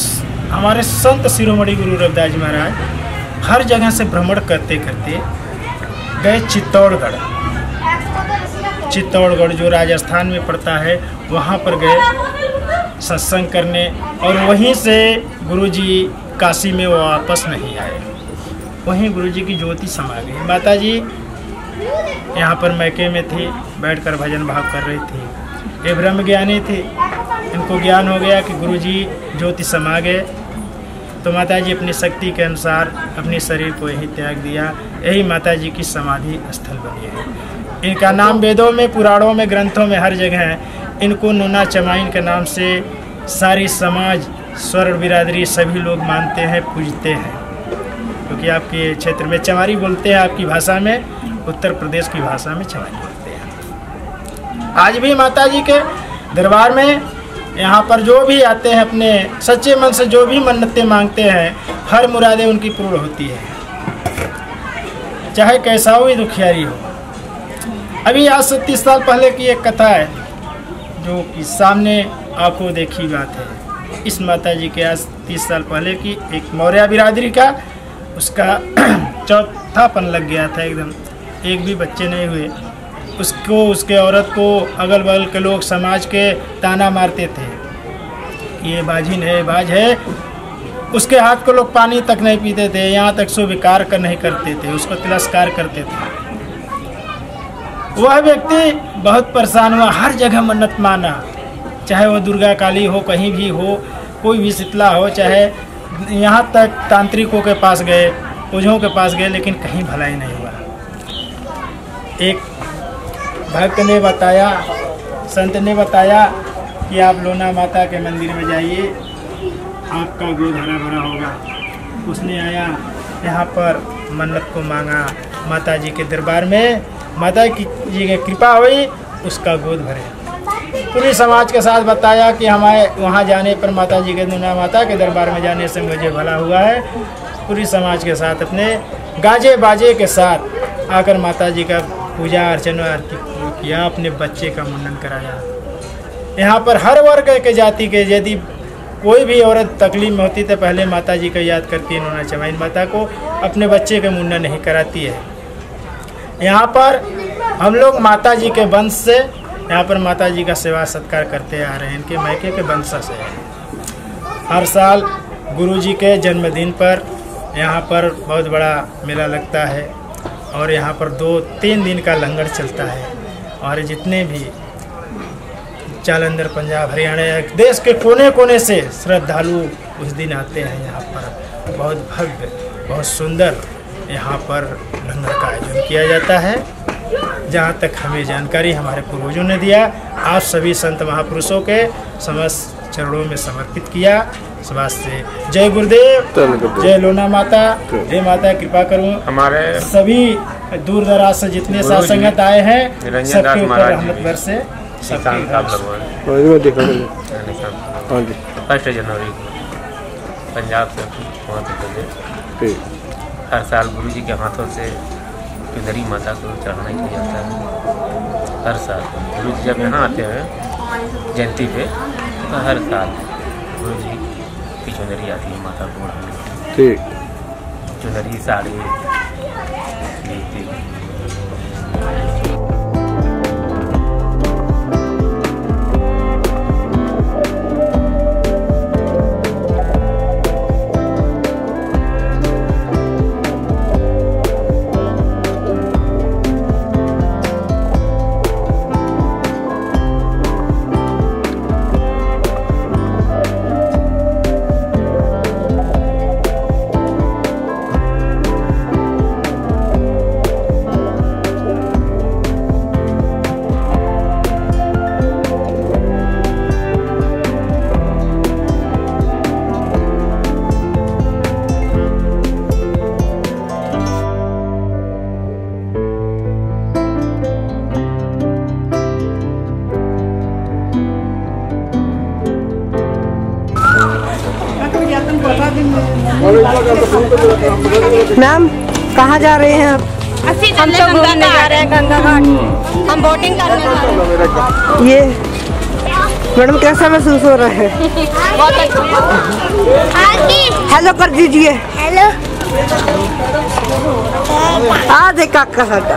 हमारे संत शिरोमणि गुरु रविदास जी महाराज हर जगह से भ्रमण करते करते गए चित्तौड़गढ़ जो राजस्थान में पड़ता है, वहाँ पर गए सत्संग करने। और वहीं से गुरुजी काशी में वापस नहीं आए, वहीं गुरुजी की ज्योति समा गई। माता जी यहाँ पर मैके में थी, बैठकर भजन भाव कर रही थी। ये ब्रह्म ज्ञानी थी, इनको ज्ञान हो गया कि गुरुजी ज्योति समा गए, तो माता जी अपनी शक्ति के अनुसार अपने शरीर को यही त्याग दिया। यही माता जी की समाधि स्थल बनी है। इनका नाम वेदों में, पुराणों में, ग्रंथों में हर जगह है। इनको नूना चमाइन के नाम से सारी समाज, स्वर्ण बिरादरी सभी लोग मानते हैं, पूजते हैं, क्योंकि आपके क्षेत्र में चमारी बोलते हैं, आपकी भाषा में, उत्तर प्रदेश की भाषा में चमारी बोलते हैं। आज भी माता जी के दरबार में यहाँ पर जो भी आते हैं, अपने सच्चे मन से जो भी मन्नतें मांगते हैं, हर मुरादें उनकी पूर्ण होती है, चाहे कैसा हो दुखियारी हो। अभी आज से 30 साल पहले की एक कथा है, जो कि सामने आंखों देखी बात है। इस माता जी के आज 30 साल पहले की एक मौर्य बिरादरी का, उसका चौथापन लग गया था, एकदम एक भी बच्चे नहीं हुए। उसको, उसके औरत को अगल बगल के लोग, समाज के ताना मारते थे, ये बाजिन है, बाज है, उसके हाथ को लोग पानी तक नहीं पीते थे, यहाँ तक स्वीकार कर नहीं करते थे, उसको तिरस्कार करते थे। वह व्यक्ति बहुत परेशान हुआ, हर जगह मन्नत माना, चाहे वो दुर्गा काली हो, कहीं भी हो, कोई भी शीतला हो, चाहे यहाँ तक तांत्रिकों के पास गए, ओझों के पास गए, लेकिन कहीं भलाई नहीं हुआ। एक भक्त ने बताया, संत ने बताया कि आप लोना माता के मंदिर में जाइए, आपका गोद हरा भरा होगा। उसने आया, यहाँ पर मन्नत को मांगा, माता जी के दरबार में, माता जी की कृपा हुई, उसका गोद भरे। पूरी समाज के साथ बताया कि हमारे वहाँ जाने पर, माता जी के लोना माता के दरबार में जाने से मुझे भला हुआ है। पूरी समाज के साथ अपने गाजे बाजे के साथ आकर माता जी का पूजा अर्चना किया, अपने बच्चे का मुंडन कराया। यहाँ पर हर वर्ग के जाति के, यदि कोई भी औरत तकलीफ में होती तो पहले माता जी को याद करती है, नोना चमाइन माता को, अपने बच्चे के मुंडन नहीं कराती है। यहाँ पर हम लोग माता जी के वंश से यहाँ पर माता जी का सेवा सत्कार करते आ रहे हैं, इनके मायके के वंशज है। हर साल गुरु जी के जन्मदिन पर यहाँ पर बहुत बड़ा मेला लगता है और यहाँ पर 2-3 दिन का लंगर चलता है और जितने भी जालंधर, पंजाब, हरियाणा, देश के कोने कोने से श्रद्धालु उस दिन आते हैं। यहाँ पर बहुत भव्य, बहुत सुंदर यहाँ पर लंगर का आयोजन किया जाता है। जहाँ तक हमें जानकारी हमारे पूर्वजों ने दिया, आप सभी संत महापुरुषों के समस्त चरणों में समर्पित किया। समाज से जय गुरुदेव, जय लोना माता, जय माता कृपा करूँ। हमारे सभी दूर दराज से जितने साथ संगत आए हैं, सबके ऊपर रहमत बरसे। 1 जनवरी पंजाब से मध्य प्रदेश हर साल गुरु जी के हाथों से किधरी माता को चढ़ाना किया जाता है। हर साल गुरु जी जब यहाँ आते हैं जयंती पे, तो हर साल गुरु जी की चुनरी आती है माता को ओढ़ाने। ठीक, चुनरी, साड़ी, जूती। मैम कहाँ जा रहे हैं आप? हम तो घूमने जा रहे हैं गंगा घाट, हम बोटिंग करने जा रहे हैं। ये मैडम कैसा महसूस हो रहा है? बहुत अच्छा। हेलो कर दीजिए। हेलो। आ देख काका साਡਾ।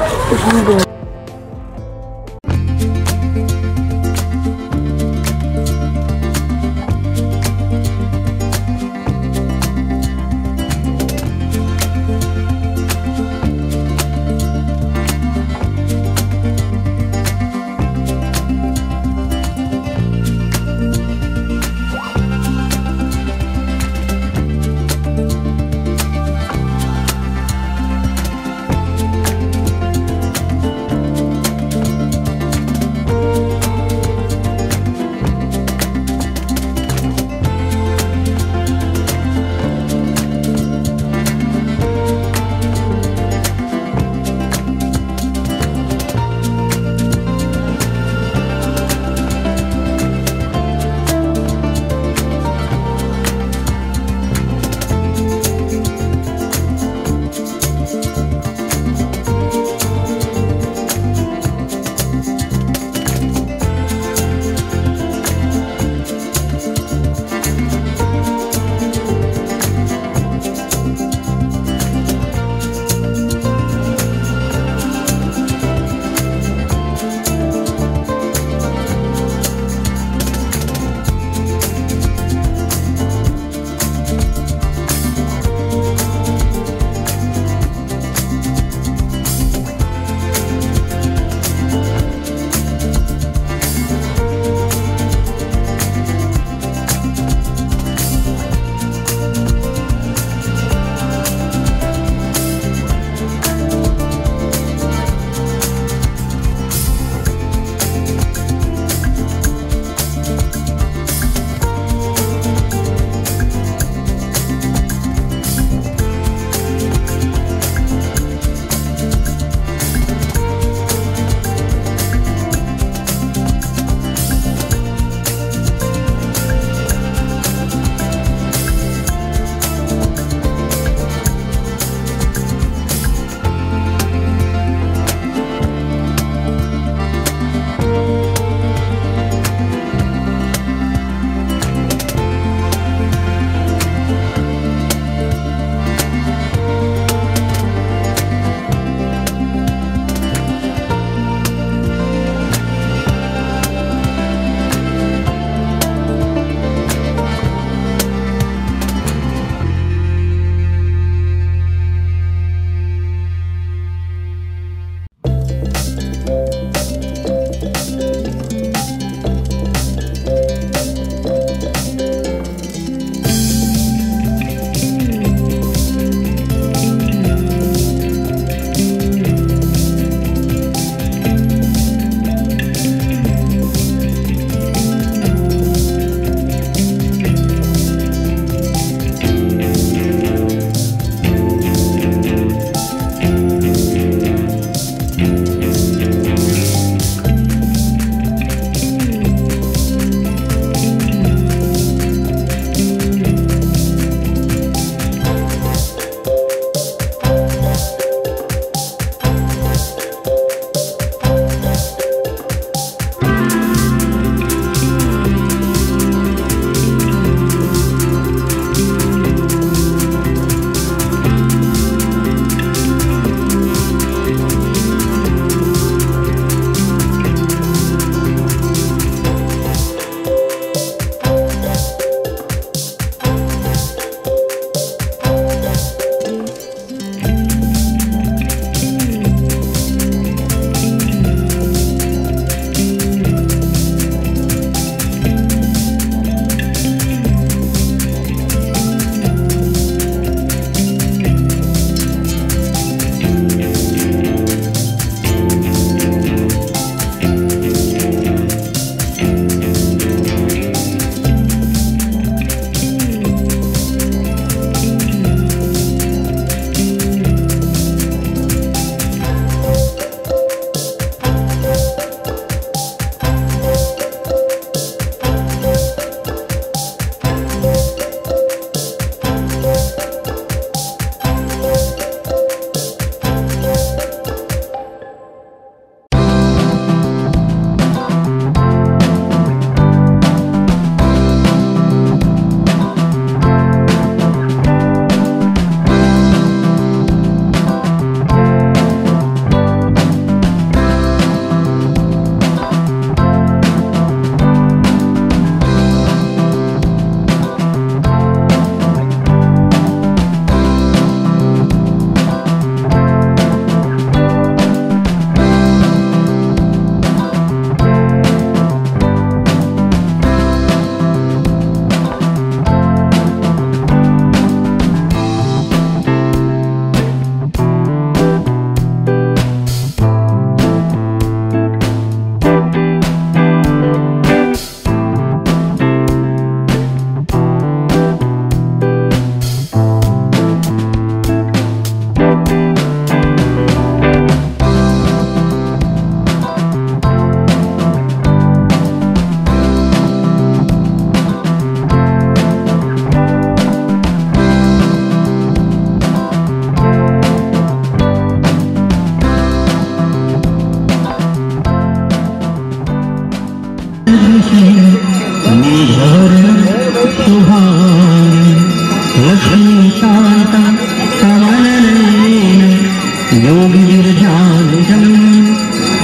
योगिर्जानिजं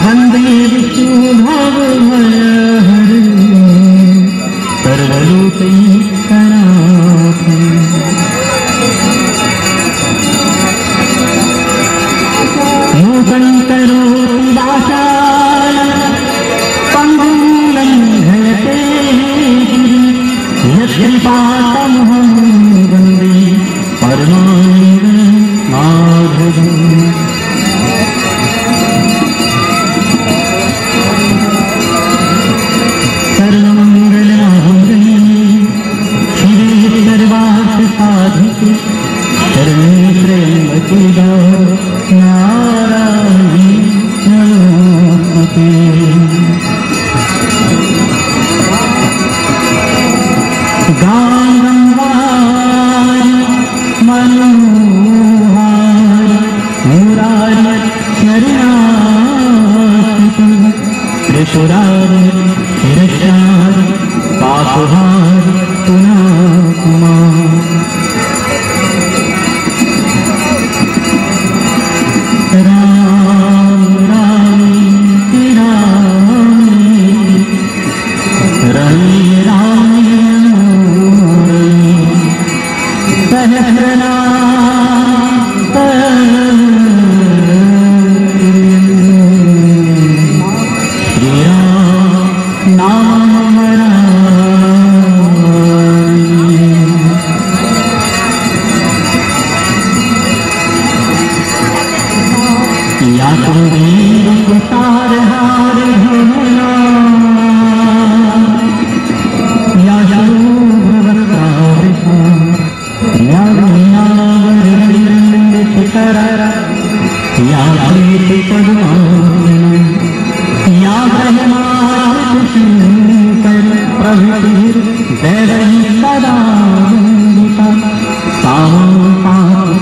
वन्दे विष्णुभवभयहरं सर्वलोकैकनाथम्। मूकं करोति वाचालं पङ्गुं लङ्घयते यत्कृपातमहं वन्दे परमानन्दमाधवम्। सर्वमङ्गलमाङ्गल्ये शिवे सर्वार्थसाधिके शरण्ये त्र्यम्बके नारायणी नमोस्तुते। गाङ्गम्वार मनोहार मुरारी नरनाथितं त्रिपुरार शिरसार पापहार पुनाकुमार। राम राम रमे राम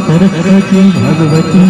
सरस्वती भगवती